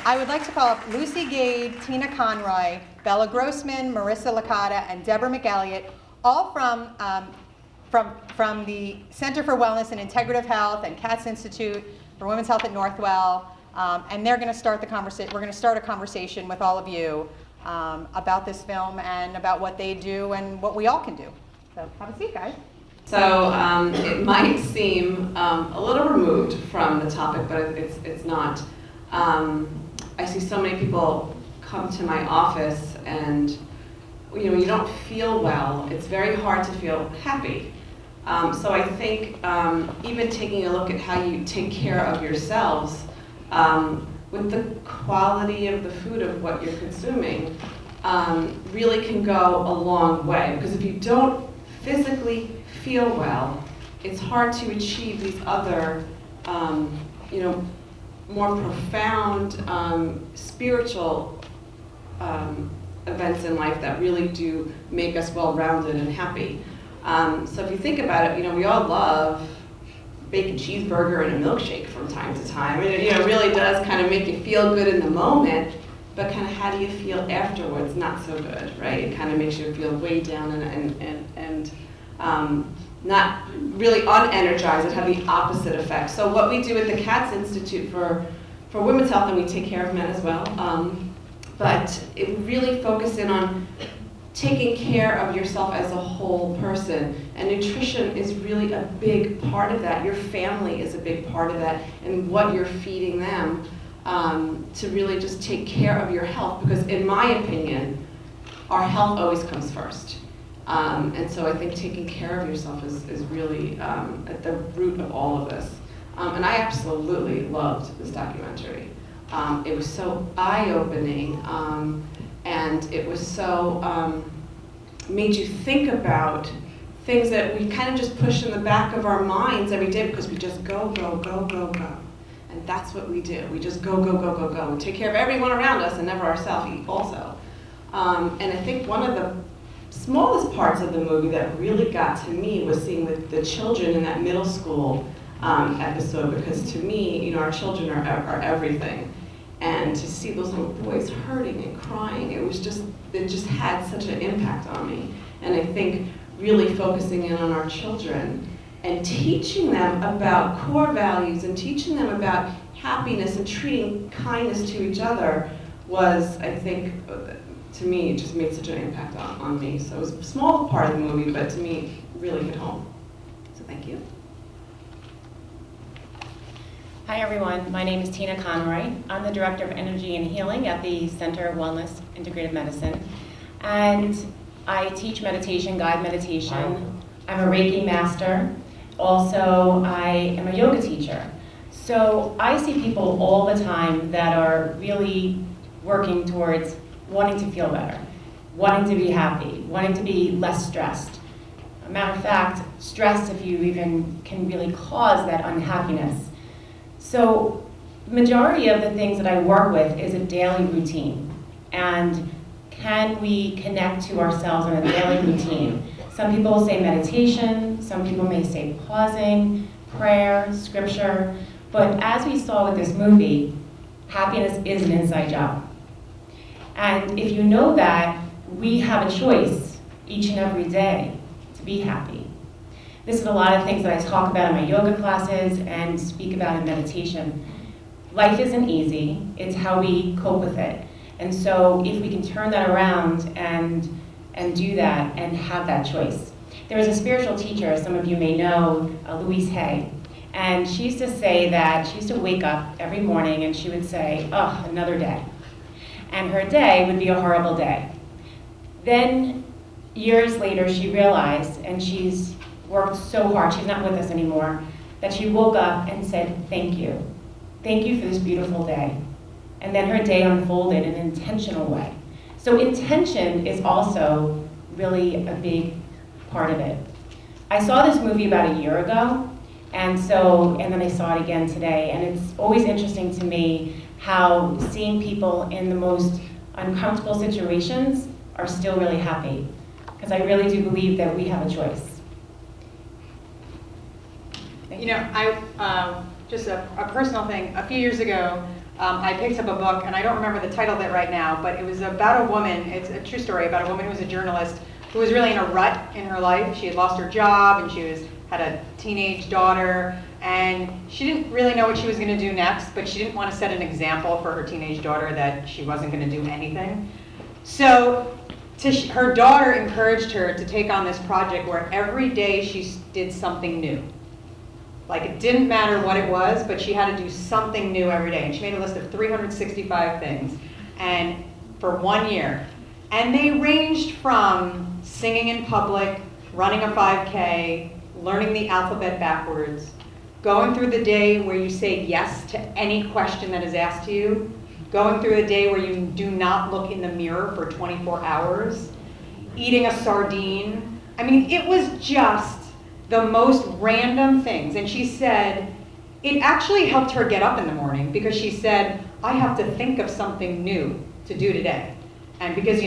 I would like to call up Lucy Gade, Tina Conroy, Bella Grossman, Marissa Licata, and Deborah McElliott, all from the Center for Wellness and Integrative Health and Katz Institute for Women's Health at Northwell, and they're going to start the conversation. We're going to start a conversation with all of you about this film and about what they do and what we all can do. So have a seat, guys. So it might seem a little removed from the topic, but it's not. I see so many people come to my office and you don't feel well. It's very hard to feel happy. So I think even taking a look at how you take care of yourselves with the quality of the food of what you're consuming really can go a long way. Because if you don't physically feel well, it's hard to achieve these other, more profound spiritual events in life that really do make us well-rounded and happy. So if you think about it, we all love bacon cheeseburger and a milkshake from time to time. And it really does kind of make you feel good in the moment, but kind of how do you feel afterwards? Not so good, right? It kind of makes you feel way down and not really unenergized. It have the opposite effect. So what we do at the Katz Institute for women's health, and we take care of men as well, but it really focuses in on taking care of yourself as a whole person. And nutrition is really a big part of that. Your family is a big part of that, and what you're feeding them to really just take care of your health. Because in my opinion, our health always comes first. And so I think taking care of yourself is really at the root of all of this. And I absolutely loved this documentary. It was so eye-opening, and it was so, made you think about things that we kind of just push in the back of our minds every day because we just go, go, go, go, go. And that's what we do. We just go, go, go, go, go. We take care of everyone around us and never ourselves also. And I think one of the smallest parts of the movie that really got to me was seeing the children in that middle school episode, because to me, our children are everything. And to see those little boys hurting and crying, it just had such an impact on me. And I think really focusing in on our children and teaching them about core values and teaching them about happiness and treating kindness to each other was, I think, to me, it just made such an impact on me. So it was a small part of the movie, but to me, really hit home. So thank you. Hi everyone, my name is Tina Conroy. I'm the Director of Energy and Healing at the Center of Wellness Integrative Medicine. And I teach meditation, guide meditation. I'm a Reiki master. Also, I am a yoga teacher. So I see people all the time that are really working towards wanting to feel better, wanting to be happy, wanting to be less stressed. A matter of fact, stress, if you even can really cause that unhappiness. So the majority of the things that I work with is a daily routine. And can we connect to ourselves in a daily routine? Some people will say meditation, some people may say pausing, prayer, scripture. But as we saw with this movie, happiness is an inside job. And if you know that, we have a choice each and every day to be happy. This is a lot of things that I talk about in my yoga classes and speak about in meditation. Life isn't easy, it's how we cope with it. And so if we can turn that around and do that and have that choice. There was a spiritual teacher, some of you may know, Louise Hay, and she used to say that she used to wake up every morning and she would say, oh, another day. And her day would be a horrible day. Then years later she realized, and she's worked so hard, she's not with us anymore, that she woke up and said, thank you. Thank you for this beautiful day. And then her day unfolded in an intentional way. So intention is also really a big part of it. I saw this movie about a year ago, and then I saw it again today, and it's always interesting to me how seeing people in the most uncomfortable situations are still really happy. Because I really do believe that we have a choice. Just a personal thing. A few years ago, I picked up a book, and I don't remember the title of it right now, but it was about a woman, it's a true story about a woman who was a journalist who was really in a rut in her life. She had lost her job, and she had a teenage daughter, and she didn't really know what she was going to do next, but she didn't want to set an example for her teenage daughter that she wasn't going to do anything. So her daughter encouraged her to take on this project where every day she did something new. Like, it didn't matter what it was, but she had to do something new every day. And she made a list of 365 things, and for 1 year. And they ranged from singing in public, running a 5K, learning the alphabet backwards, going through the day where you say yes to any question that is asked to you, going through a day where you do not look in the mirror for 24 hours, eating a sardine. I mean, it was just the most random things. And she said it actually helped her get up in the morning, because she said, I have to think of something new to do today. And because,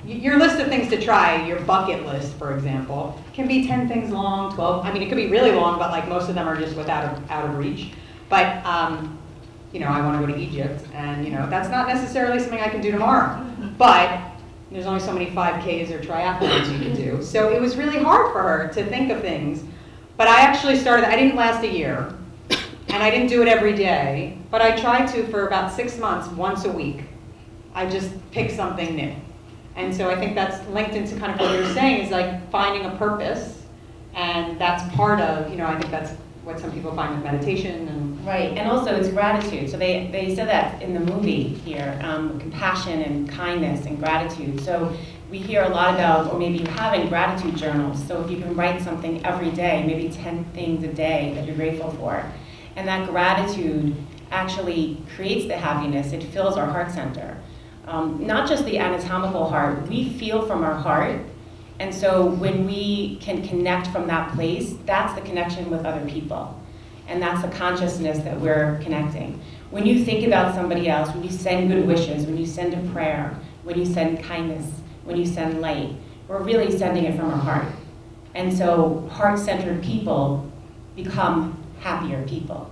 your list of things to try, your bucket list, for example, can be 10 things long, 12. I mean, it could be really long, but like most of them are just out of reach. But, I want to go to Egypt, and, that's not necessarily something I can do tomorrow. But there's only so many 5Ks or triathlons you can do. So it was really hard for her to think of things. But I actually I didn't last a year, and I didn't do it every day, but I tried to for about 6 months, once a week. I just picked something new. And so I think that's linked into kind of what you're saying, is like finding a purpose, and that's part of, I think that's what some people find with meditation. And right, and also it's gratitude. So they said that in the movie here, compassion and kindness and gratitude. So we hear a lot about, or maybe you're having gratitude journals. So if you can write something every day, maybe 10 things a day that you're grateful for, and that gratitude actually creates the happiness. It fills our heart center. Not just the anatomical heart, we feel from our heart. And so when we can connect from that place, that's the connection with other people. And that's the consciousness that we're connecting. When you think about somebody else, when you send good wishes, when you send a prayer, when you send kindness, when you send light, we're really sending it from our heart. And so heart-centered people become happier people.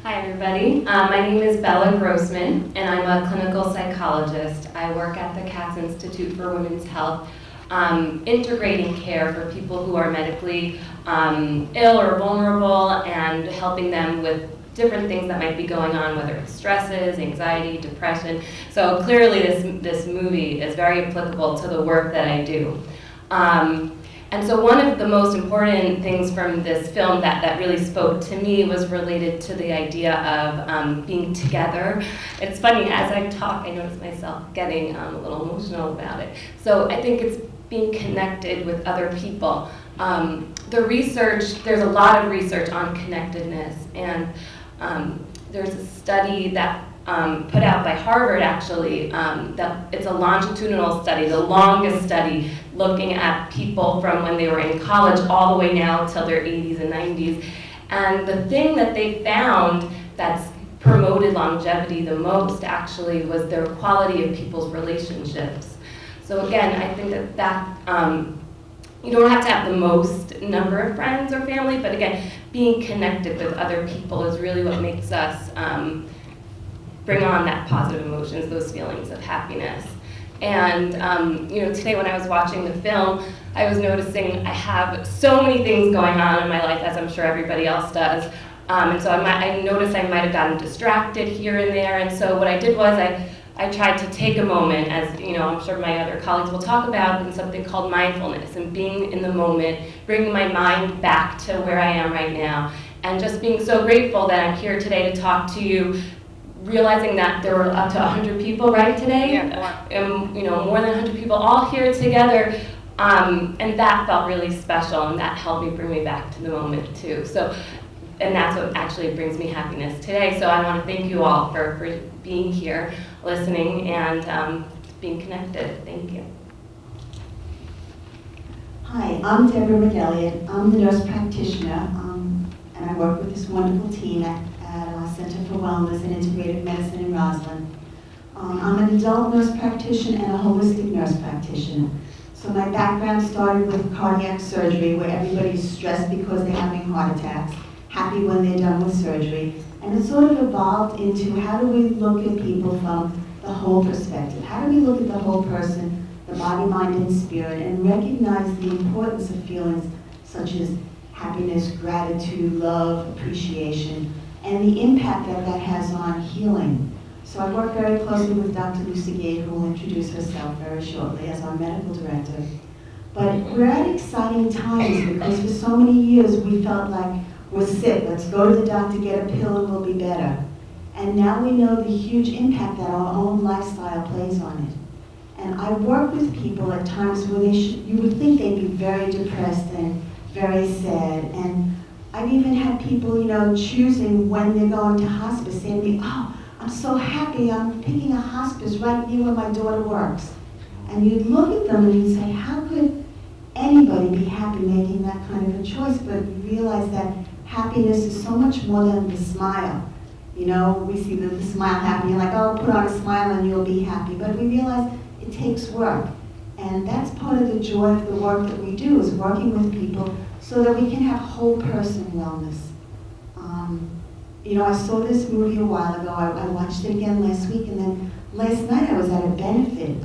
Hi everybody, my name is Bella Grossman, and I'm a clinical psychologist. I work at the Katz Institute for Women's Health, integrating care for people who are medically ill or vulnerable, and helping them with different things that might be going on, whether it's stresses, anxiety, depression. So clearly this movie is very applicable to the work that I do. And so one of the most important things from this film that really spoke to me was related to the idea of being together. It's funny, as I talk, I notice myself getting a little emotional about it. So I think it's being connected with other people. The research, there's a lot of research on connectedness, and there's a study that put out by Harvard, actually, that it's a longitudinal study, the longest study, looking at people from when they were in college all the way now till their 80s and 90s. And the thing that they found that's promoted longevity the most, actually, was their quality of people's relationships. So again, I think that you don't have to have the most number of friends or family, but again, being connected with other people is really what makes us bring on that positive emotions, those feelings of happiness. And today when I was watching the film, I was noticing I have so many things going on in my life, as I'm sure everybody else does. And so I noticed I might have gotten distracted here and there. And so what I did was I tried to take a moment, as I'm sure my other colleagues will talk about, in something called mindfulness, and being in the moment, bringing my mind back to where I am right now, and just being so grateful that I'm here today to talk to you, realizing that there were up to 100 people, right, today? Yeah, more. More than 100 people all here together, and that felt really special, and that helped me bring me back to the moment too. So, and that's what actually brings me happiness today. So I want to thank you all for being here, listening, and being connected. Thank you. Hi, I'm Deborah McElliott. I'm the nurse practitioner, and I work with this wonderful team at Center for Wellness and Integrative Medicine in Roslyn. I'm an adult nurse practitioner and a holistic nurse practitioner. So my background started with cardiac surgery, where everybody's stressed because they're having heart attacks. happy when they're done with surgery. And it sort of evolved into how do we look at people from the whole perspective? How do we look at the whole person, the body, mind, and spirit, and recognize the importance of feelings such as happiness, gratitude, love, appreciation, and the impact that that has on healing. So I work very closely with Dr. Lucy Gade, who will introduce herself very shortly as our medical director. But we're at exciting times because for so many years we felt like we're sick, let's go to the doctor, get a pill, and we'll be better. And now we know the huge impact that our own lifestyle plays on it. And I work with people at times where you would think they'd be very depressed and very sad. And I've even had people, choosing when they're going to hospice, saying to me, oh, I'm so happy, I'm picking a hospice right near where my daughter works. And you'd look at them and you'd say, how could anybody be happy making that kind of a choice? But you realize that happiness is so much more than the smile. We see the smile happy, and like, oh, put on a smile and you'll be happy. But we realize it takes work. And that's part of the joy of the work that we do, is working with people so that we can have whole person wellness. I saw this movie a while ago. I watched it again last week, and then last night I was at a benefit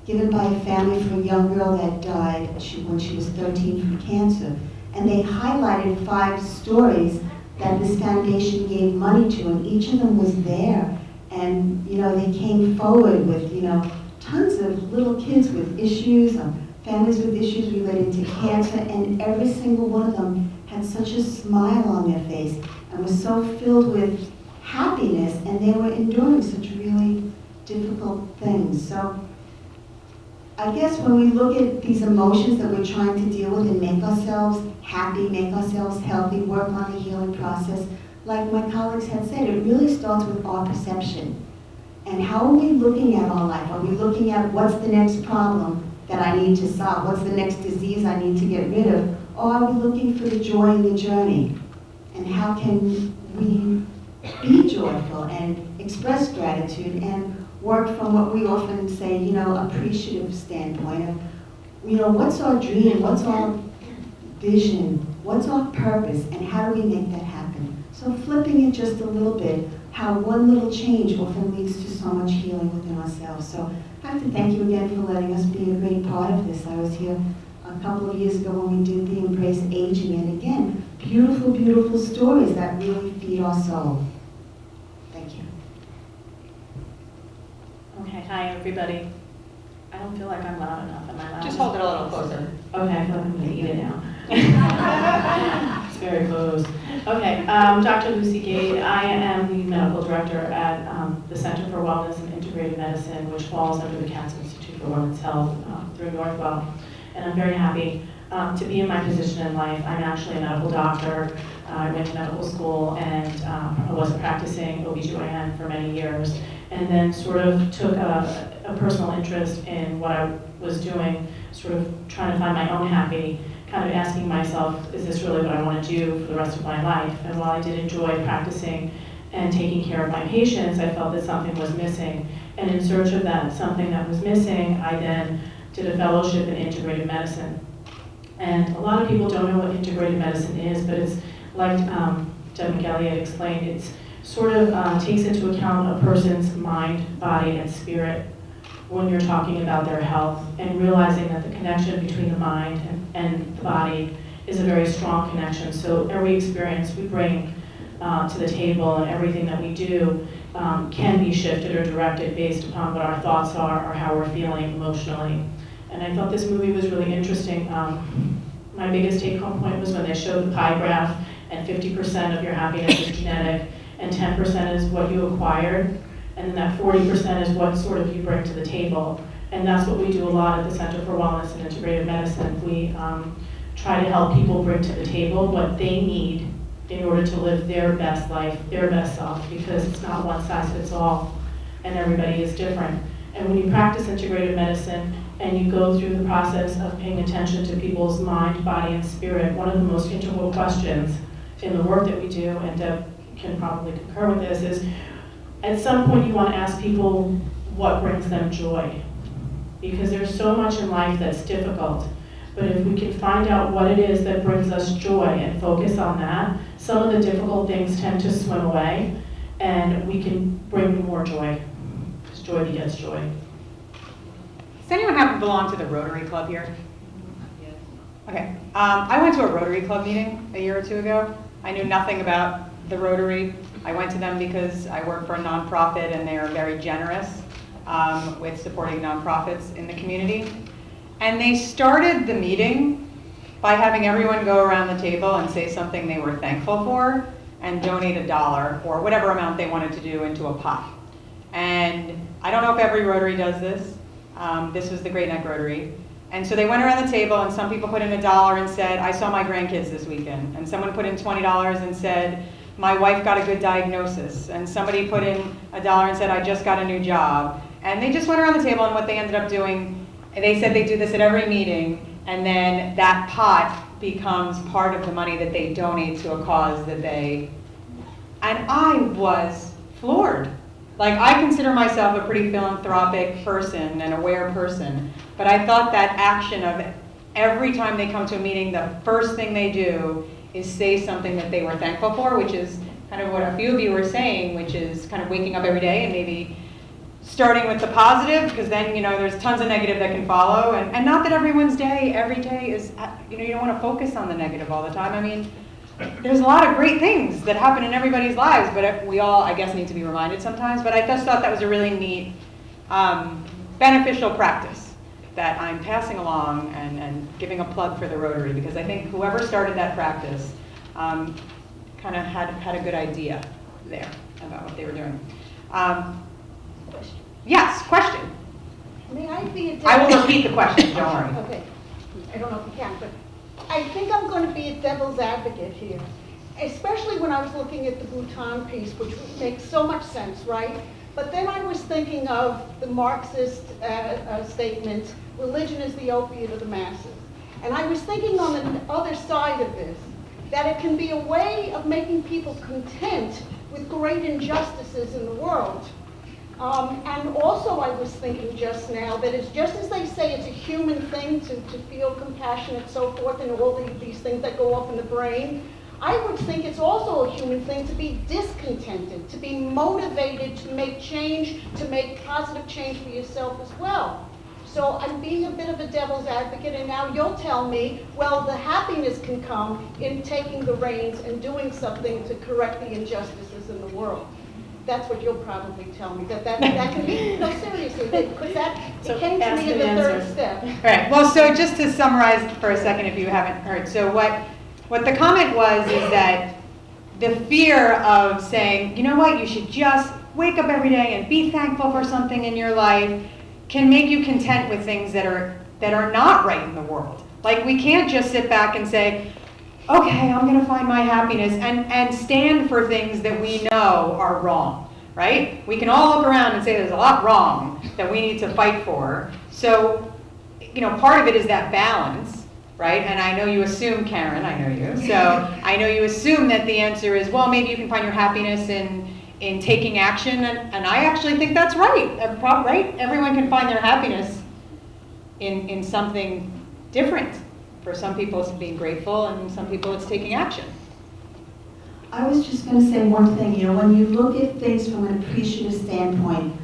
given by a family for a young girl that died when she was 13 from cancer. And they highlighted 5 stories that this foundation gave money to, and each of them was there. And they came forward with tons of little kids with issues, families with issues related to cancer, and every single one of them had such a smile on their face and was so filled with happiness, and they were enduring such really difficult things. So I guess when we look at these emotions that we're trying to deal with and make ourselves happy, make ourselves healthy, work on the healing process, like my colleagues had said, it really starts with our perception. And how are we looking at our life? Are we looking at what's the next problem that I need to solve? What's the next disease I need to get rid of? Or are we looking for the joy in the journey? And how can we be joyful and express gratitude and work from what we often say, appreciative standpoint of, what's our dream, what's our vision, what's our purpose, and how do we make that happen? So flipping it just a little bit, how one little change often leads to so much healing within ourselves. So I have to thank you again for letting us be a great part of this. I was here a couple of years ago when we did the Embrace Aging, and again, beautiful, beautiful stories that really feed our soul. Thank you. Okay, hi everybody. I don't feel like I'm loud enough. Am I loud? Just hold it a little closer. Okay, I feel like I'm going to eat it now. It's very close. Okay, Dr. Lucy Gade. I am the medical director at the Center for Wellness and Integrated Medicine, which falls under the Katz Institute for Women's Health through Northwell. And I'm very happy to be in my position in life. I'm actually a medical doctor. I went to medical school and I was practicing OBGYN for many years, and then sort of took a personal interest in what I was doing, sort of trying to find my own happy, kind of asking myself, is this really what I want to do for the rest of my life? And while I did enjoy practicing and taking care of my patients, I felt that something was missing. And in search of that something that was missing, I then did a fellowship in integrated medicine. And a lot of people don't know what integrated medicine is, but it's like Deb McElliott explained, it's sort of takes into account a person's mind, body, and spirit when you're talking about their health, and realizing that the connection between the mind and the body is a very strong connection. So every experience we bring to the table and everything that we do can be shifted or directed based upon what our thoughts are or how we're feeling emotionally. And I thought this movie was really interesting. My biggest take-home point was when they showed the pie graph, and 50% of your happiness is genetic, and 10% is what you acquired, and then that 40% is what sort of you bring to the table. And that's what we do a lot at the Center for Wellness and Integrated Medicine. We try to help people bring to the table what they need in order to live their best life, their best self, because it's not one size fits all, and everybody is different. And when you practice integrated medicine and you go through the process of paying attention to people's mind, body, and spirit, one of the most integral questions in the work that we do, and Deb can probably concur with this, is at some point you want to ask people what brings them joy. Because there's so much in life that's difficult, But if we can find out what it is that brings us joy and focus on that, some of the difficult things tend to swim away, and we can bring more joy, because joy begets joy. Does anyone happen to belong to the Rotary Club here? Okay. I went to a Rotary Club meeting a year or two ago. I knew nothing about the Rotary. I went to them because I work for a nonprofit and they are very generous with supporting nonprofits in the community. And they started the meeting by having everyone go around the table and say something they were thankful for and donate $1 or whatever amount they wanted to do into a pot. And I don't know if every Rotary does this. This was the Great Neck Rotary. And so they went around the table and some people put in $1 and said, I saw my grandkids this weekend. And someone put in $20 and said, my wife got a good diagnosis. And somebody put in $1 and said, I just got a new job. And they just went around the table, and what they ended up doing, they said they do this at every meeting, and then that pot becomes part of the money that they donate to a cause that they, and I was floored. Like, I consider myself a pretty philanthropic person, an aware person, but I thought that action of every time they come to a meeting, the first thing they do is say something that they were thankful for, which is kind of what a few of you were saying, which is kind of waking up every day and maybe starting with the positive, because then, you know, there's tons of negative that can follow, and not that everyone's day, every day is, you know, you don't want to focus on the negative all the time. I mean, there's a lot of great things that happen in everybody's lives, but we all, I guess, need to be reminded sometimes. But I just thought that was a really neat, beneficial practice that I'm passing along and giving a plug for the Rotary, because I think whoever started that practice kind of had a good idea there about what they were doing. Yes, question. May I be a I will repeat the question, don't worry. Okay. I don't know if you can, but I think I'm going to be a devil's advocate here, especially when I was looking at the Bhutan piece, which makes so much sense, right? But then I was thinking of the Marxist statement, religion is the opiate of the masses. And I was thinking on the other side of this, that it can be a way of making people content with great injustices in the world. And also I was thinking just now that it's just as they say it's a human thing to feel compassionate, so forth, and all these things that go off in the brain, I would think it's also a human thing to be discontented, to be motivated to make change, to make positive change for yourself as well. So I'm being a bit of a devil's advocate, and now you'll tell me, well, the happiness can come in taking the reins and doing something to correct the injustices in the world. That's what you'll probably tell me, that can be, no, seriously, because it came to me in the third step. All right, well, so just to summarize for a second, if you haven't heard, so what the comment was is that the fear of saying, you know what, you should just wake up every day and be thankful for something in your life can make you content with things that are not right in the world. Like, we can't just sit back and say, okay, I'm going to find my happiness, and stand for things that we know are wrong, right? We can all look around and say there's a lot wrong that we need to fight for. So, you know, part of it is that balance, right? And I know you assume, Karen, I know you, so I know you assume that the answer is, well, maybe you can find your happiness in taking action, and I actually think that's right, right? Everyone can find their happiness in something different. For some people, it's being grateful, and some people, it's taking action. I was just going to say one thing. You know, when you look at things from an appreciative standpoint,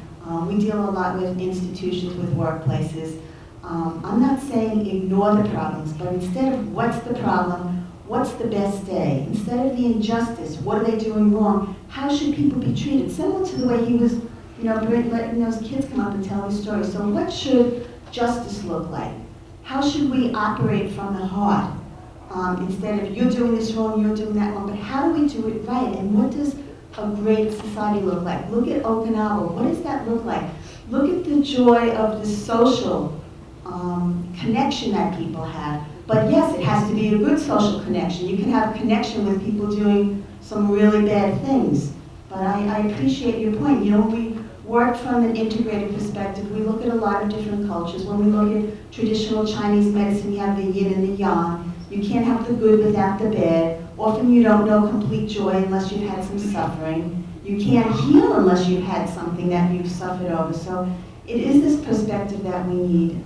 we deal a lot with institutions, with workplaces. I'm not saying ignore the problems, but instead of what's the problem, what's the best day? Instead of the injustice, what are they doing wrong? How should people be treated? Similar to the way he was, you know, letting those kids come up and tell his story. So what should justice look like? How should we operate from the heart? Instead of you're doing this wrong, you're doing that wrong, but how do we do it right? And what does a great society look like? Look at Okinawa. What does that look like? Look at the joy of the social connection that people have. But yes, it has to be a good social connection. You can have a connection with people doing some really bad things. But I appreciate your point. You know, we work from an integrated perspective. We look at a lot of different cultures. When we look at traditional Chinese medicine, you have the yin and the yang. You can't have the good without the bad. Often you don't know complete joy unless you've had some suffering. You can't heal unless you've had something that you've suffered over. So it is this perspective that we need.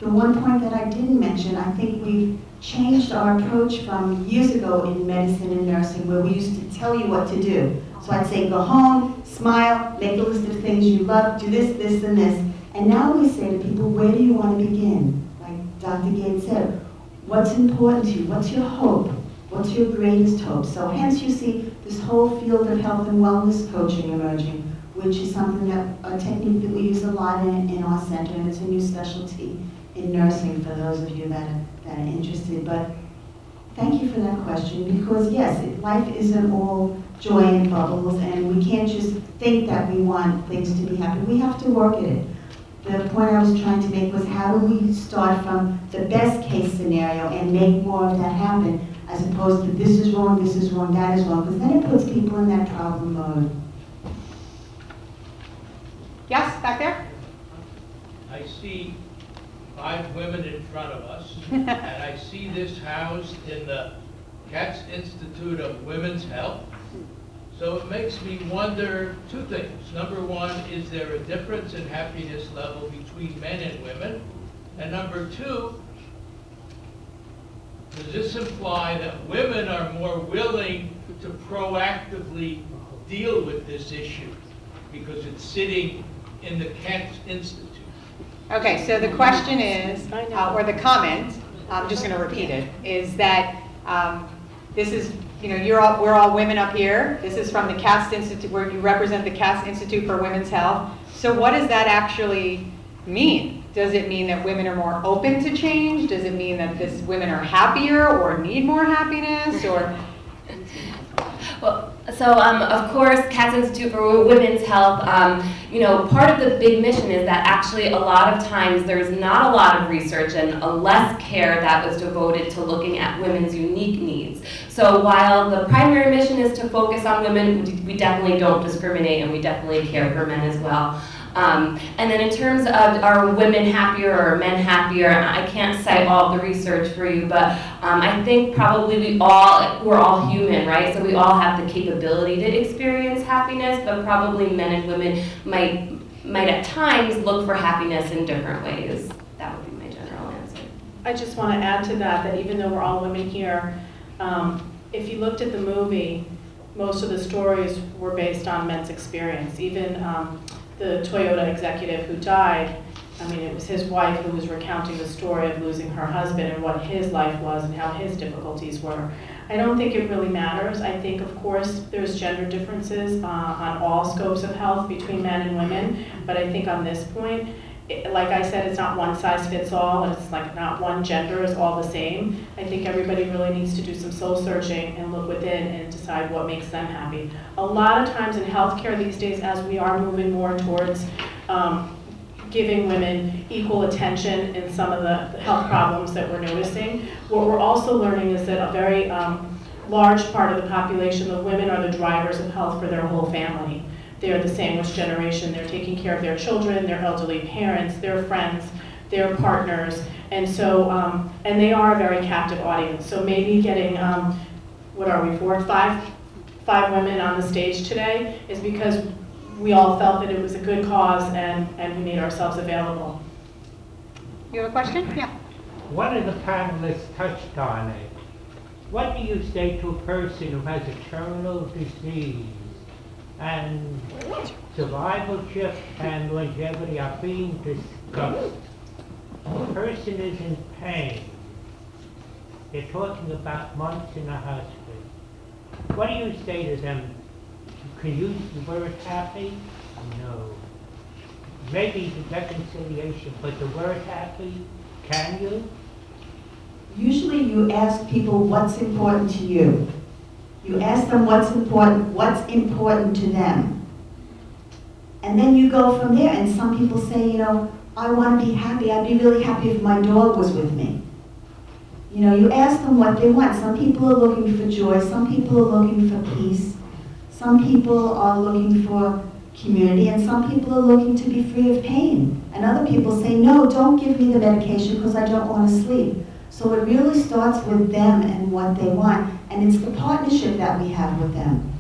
The one point that I didn't mention, I think we've changed our approach from years ago in medicine and nursing, where we used to tell you what to do. So I'd say, go home, smile, make a list of things you love, do this, this, and this. And now we say to people, where do you want to begin? Like Dr. Gates said, what's important to you? What's your hope? What's your greatest hope? So hence you see this whole field of health and wellness coaching emerging, which is something that, a technique that we use a lot in our center, and it's a new specialty in nursing for those of you that are interested. But thank you for that question, because yes, life isn't all joy and bubbles, and we can't just think that we want things to be happy. We have to work at it. The point I was trying to make was, how do we start from the best case scenario and make more of that happen, as opposed to this is wrong, that is wrong, because then it puts people in that problem mode. Yes, back there? I see 5 women in front of us, and I see this housed in the Katz Institute of Women's Health. So it makes me wonder 2 things. Number 1, is there a difference in happiness level between men and women? And number 2, does this imply that women are more willing to proactively deal with this issue because it's sitting in the Katz Institute? Okay, so the question is, or the comment, I'm just going to repeat it, is that this is, we're all women up here. This is from the Katz Institute, where you represent the Katz Institute for Women's Health. So what does that actually mean? Does it mean that women are more open to change? Does it mean that women are happier or need more happiness? Or Well, so of course, Katz Institute for Women's Health, part of the big mission is that actually a lot of times there's not a lot of research and a less care that was devoted to looking at women's unique needs. So while the primary mission is to focus on women, we definitely don't discriminate, and we definitely care for men as well. And then in terms of are women happier or men happier, I can't cite all the research for you, but I think probably we're all human, right? So we all have the capability to experience happiness, but probably men and women might at times look for happiness in different ways. That would be my general answer. I just want to add to that even though we're all women here, if you looked at the movie, most of the stories were based on men's experience. Even the Toyota executive who died, it was his wife who was recounting the story of losing her husband and what his life was and how his difficulties were. I don't think it really matters. I think, of course, there's gender differences on all scopes of health between men and women, but I think on this point, like I said, it's not one size fits all, and it's like not one gender is all the same. I think everybody really needs to do some soul searching and look within and decide what makes them happy. A lot of times in healthcare these days, as we are moving more towards giving women equal attention in some of the health problems that we're noticing, what we're also learning is that a very large part of the population of women are the drivers of health for their whole family. They're the sandwich generation. They're taking care of their children, their elderly parents, their friends, their partners, and so and they are a very captive audience. So maybe getting what are we, 4 or 5 women on the stage today is because we all felt that it was a good cause and we made ourselves available. you have a question? Yeah. One of the panelists touched on it. What do you say to a person who has a terminal disease and survivalship and longevity are being discussed? The person is in pain. They're talking about months in a hospital. What do you say to them? You can use the word happy? No. Maybe the reconciliation, but the word happy, can you? Usually you ask people what's important to you. You ask them what's important to them. And then you go from there, and some people say, I want to be happy. I'd be really happy if my dog was with me. You ask them what they want. Some people are looking for joy. Some people are looking for peace. Some people are looking for community, and some people are looking to be free of pain. And other people say, no, don't give me the medication because I don't want to sleep. So it really starts with them and what they want, and it's the partnership that we have with them.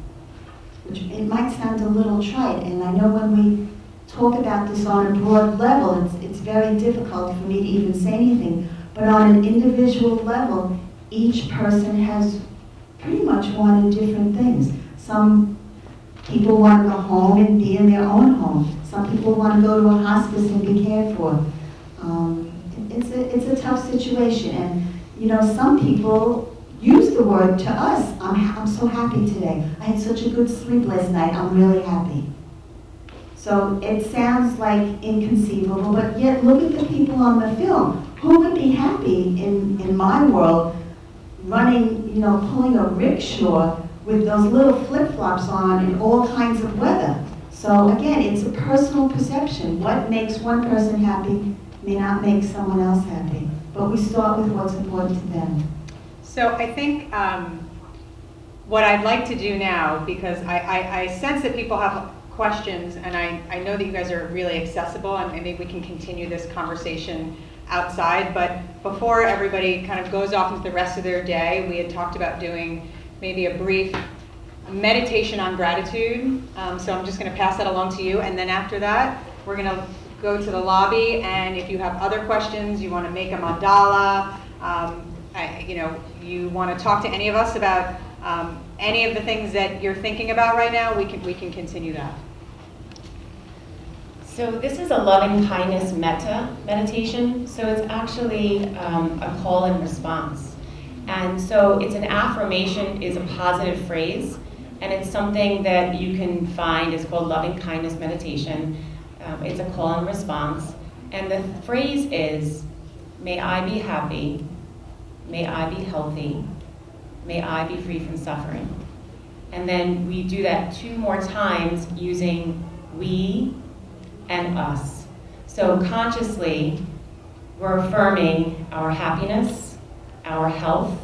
Which it might sound a little trite, and I know when we talk about this on a broad level. It's very difficult for me to even say anything. But on an individual level, each person has pretty much wanted different things. Some people want to go home and be in their own home. Some people want to go to a hospice and be cared for. It's a tough situation. And, you know, some people use the word to us, I'm so happy today. I had such a good sleep last night, I'm really happy. So it sounds like inconceivable, but yet look at the people on the film. Who would be happy in my world running, you know, pulling a rickshaw with those little flip-flops on in all kinds of weather? So again, it's a personal perception. What makes one person happy may not make someone else happy. But we start with what's important to them. So I think what I'd like to do now, because I sense that people have questions, and I know that you guys are really accessible, and maybe we can continue this conversation outside, but before everybody kind of goes off into the rest of their day, we had talked about doing maybe a brief meditation on gratitude. So I'm just going to pass that along to you, and then after that, we're going to go to the lobby, and if you have other questions, you want to make a mandala, you want to talk to any of us about any of the things that you're thinking about right now, we can continue that. So this is a loving kindness metta meditation. So it's actually a call and response. And so it's an affirmation, is a positive phrase, and it's something that you can find. It's called loving kindness meditation. It's a call and response. And the phrase is, may I be happy, may I be healthy, may I be free from suffering. And then we do that 2 more times using we and us. So consciously, we're affirming our happiness, our health,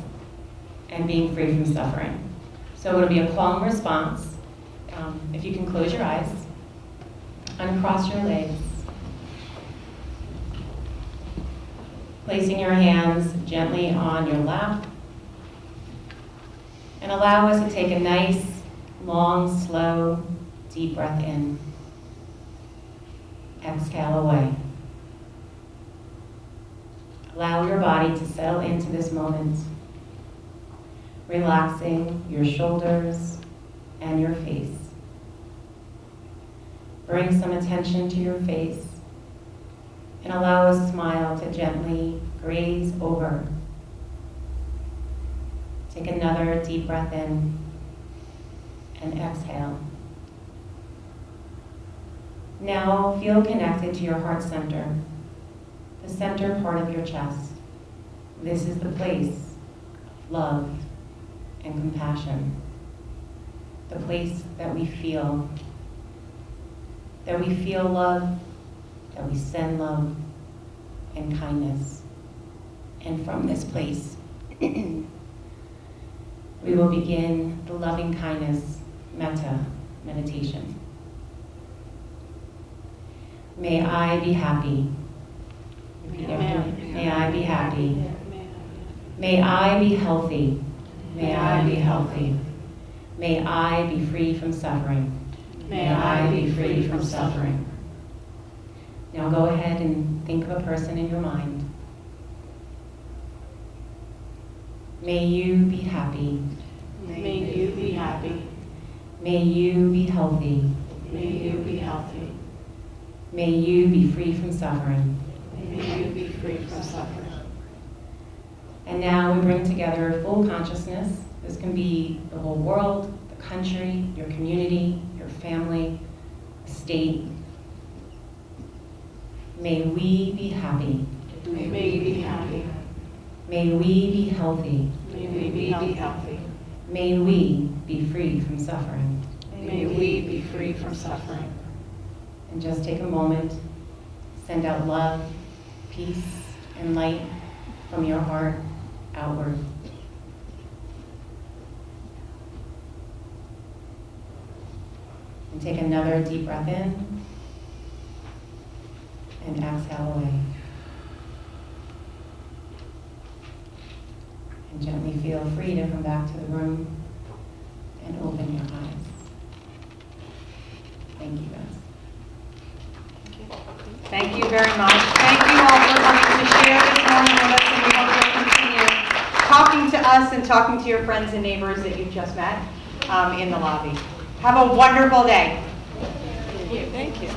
and being free from suffering. So it'll be a call and response. If you can close your eyes, uncross your legs, placing your hands gently on your lap, and allow us to take a nice, long, slow, deep breath in. Exhale away. Allow your body to settle into this moment, relaxing your shoulders and your face. Bring some attention to your face and allow a smile to gently graze over. Take another deep breath in and exhale. Now feel connected to your heart center, the center part of your chest. This is the place of love and compassion, the place that we feel love, that we send love and kindness. And from this place, we will begin the loving kindness metta meditation. May I be happy. Repeat after me. May I be happy. May I be healthy. May I be healthy. May I be free from suffering. May I be free from suffering. Now go ahead and think of a person in your mind. May you be happy. May you be happy. May you be healthy. May you be healthy. May you be free from suffering. May you be free from suffering. And now we bring together full consciousness. This can be the whole world, the country, your community, your family, the state. May we be happy. May we be happy. May we be healthy. May we be healthy. May we be free from suffering. May we be free from suffering. And just take a moment, send out love, peace, and light from your heart outward. And take another deep breath in and exhale away. And gently feel free to come back to the room and open your eyes. Thank you, guys. Thank you very much. Thank you all for coming to share this morning with us, and we hope you'll continue talking to us and talking to your friends and neighbors that you've just met in the lobby. Have a wonderful day. Thank you.